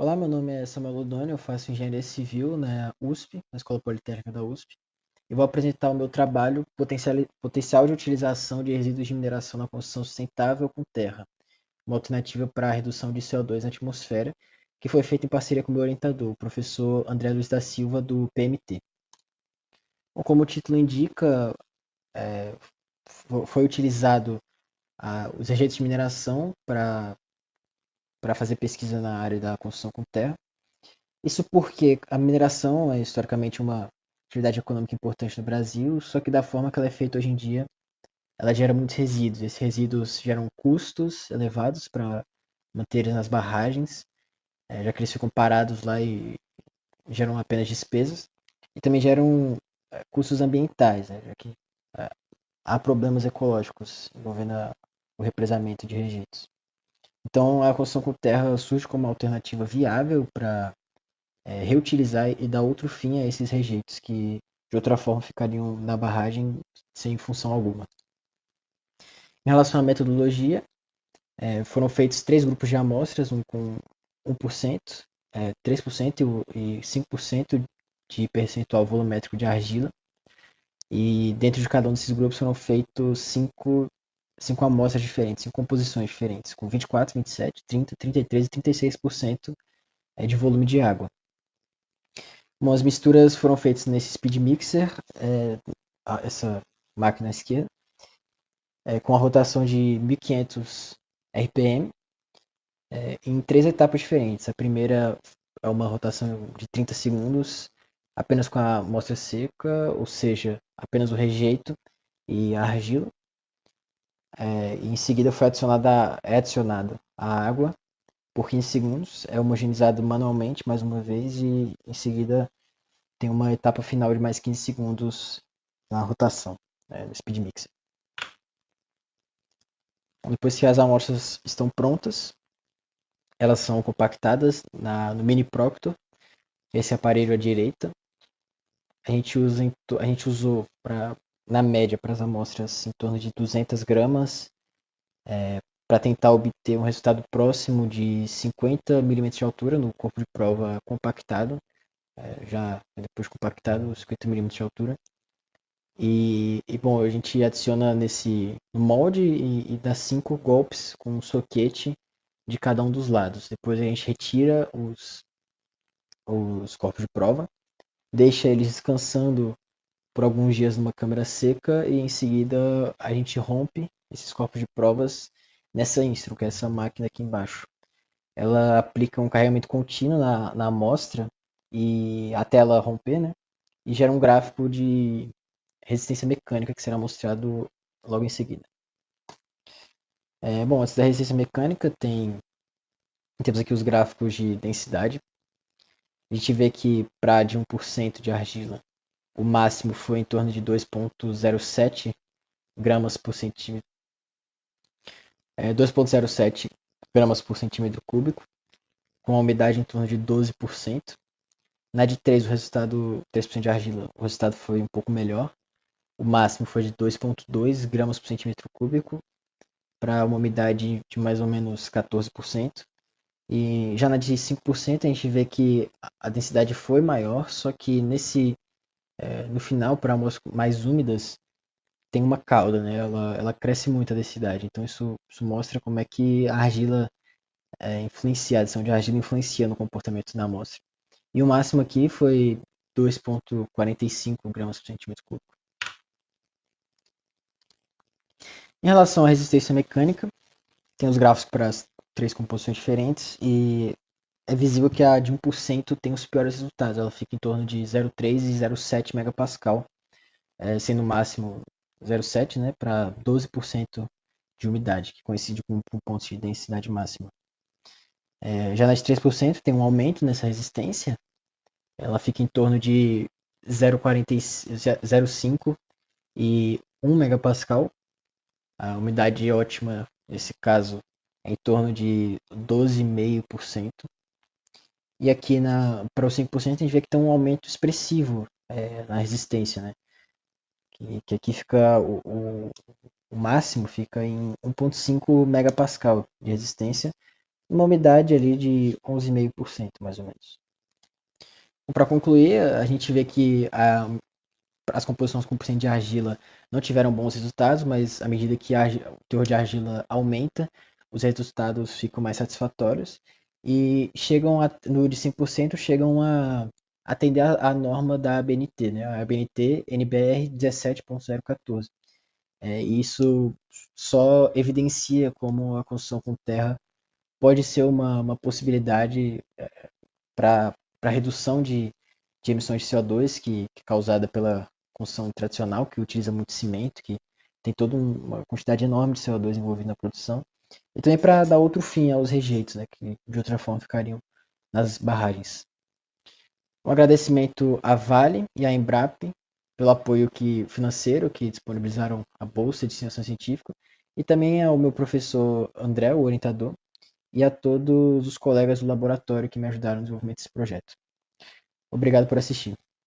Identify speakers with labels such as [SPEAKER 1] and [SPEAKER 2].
[SPEAKER 1] Olá, meu nome é Samuel Ludoni, eu faço engenharia civil na USP, na Escola Politécnica da USP, e vou apresentar o meu trabalho Potencial de Utilização de Resíduos de Mineração na Construção Sustentável com Terra, uma alternativa para a redução de CO2 na atmosfera, que foi feito em parceria com o meu orientador, o professor André Luiz da Silva, do PMT. Bom, como o título indica, é, foi utilizado os rejeitos de mineração para fazer pesquisa na área da construção com terra. Isso porque a mineração é historicamente uma atividade econômica importante no Brasil, só que da forma que ela é feita hoje em dia, ela gera muitos resíduos. Esses resíduos geram custos elevados para manter eles nas barragens, já que eles ficam parados lá e geram apenas despesas. E também geram custos ambientais, né, já que é, há problemas ecológicos envolvendo o represamento de rejeitos. Então, a construção com terra surge como uma alternativa viável para reutilizar e dar outro fim a esses rejeitos que de outra forma ficariam na barragem sem função alguma. Em relação à metodologia, foram feitos três grupos de amostras, um com 1%, 3% e 5% de percentual volumétrico de argila. E dentro de cada um desses grupos foram feitos cinco amostras diferentes, cinco composições diferentes, com 24, 27, 30, 33 e 36% de volume de água. Bom, as misturas foram feitas nesse speed mixer, essa máquina à esquerda, com a rotação de 1500 RPM, em três etapas diferentes. A primeira é uma rotação de 30 segundos, apenas com a amostra seca, ou seja, apenas o rejeito e a argila. E em seguida é adicionada a água por 15 segundos, é homogeneizado manualmente mais uma vez e em seguida tem uma etapa final de mais 15 segundos na rotação, no speed mixer. Depois que as amostras estão prontas, elas são compactadas no Mini Proctor, esse aparelho à direita. A gente usou na média para as amostras em torno de 200 gramas, para tentar obter um resultado próximo de 50 milímetros de altura no corpo de prova compactado, já depois compactado 50 milímetros de altura. Bom, a gente adiciona nesse molde e dá 5 golpes com um soquete de cada um dos lados. Depois a gente retira os corpos de prova, deixa eles descansando por alguns dias numa câmara seca e em seguida a gente rompe esses corpos de provas nessa Instron, que é essa máquina aqui embaixo. Ela aplica um carregamento contínuo na amostra e até ela romper, né? E gera um gráfico de resistência mecânica que será mostrado logo em seguida. Bom, antes da resistência mecânica temos aqui os gráficos de densidade. A gente vê que para de 1% de argila, o máximo foi em torno de 2,07 gramas por centímetro, 2,07 gramas por centímetro cúbico, com a umidade em torno de 12%. Na de 3, o resultado, 3% de argila, o resultado foi um pouco melhor. O máximo foi de 2,2 gramas por centímetro cúbico, para uma umidade de mais ou menos 14%. E já na de 5% a gente vê que a densidade foi maior, só que no final, para amostras mais úmidas, tem uma cauda, né? Ela cresce muito a densidade. Então isso mostra como é que a argila influencia, a adição de argila influencia no comportamento da amostra. E o máximo aqui foi 2,45 gramas por centímetro cúbico. Em relação à resistência mecânica, tem os gráficos para as três composições diferentes e é visível que a de 1% tem os piores resultados. Ela fica em torno de 0,3 e 0,7 megapascal, sendo o máximo 0,7, né, para 12% de umidade, que coincide com pontos de densidade máxima. Já na de 3% tem um aumento nessa resistência, ela fica em torno de 0,5 e 1 megapascal. A umidade ótima, nesse caso, é em torno de 12,5%. E aqui para os 5% a gente vê que tem um aumento expressivo na resistência, né? Que aqui fica o máximo fica em 1,5 megapascal de resistência, uma umidade ali de 11,5% mais ou menos. Para concluir, a gente vê que as composições com porcento de argila não tiveram bons resultados, mas à medida que o teor de argila aumenta, os resultados ficam mais satisfatórios e no de 5% chegam a atender a norma da ABNT, né? A ABNT NBR 17.014. Isso só evidencia como a construção com terra pode ser uma possibilidade para redução de emissões de CO2 que é causada pela construção tradicional, que utiliza muito cimento, que tem toda uma quantidade enorme de CO2 envolvida na produção, e também para dar outro fim aos rejeitos, né, que de outra forma ficariam nas barragens. Um agradecimento à Vale e à Embrapa pelo apoio financeiro que disponibilizaram a Bolsa de Iniciação Científica, e também ao meu professor André, o orientador, e a todos os colegas do laboratório que me ajudaram no desenvolvimento desse projeto. Obrigado por assistir.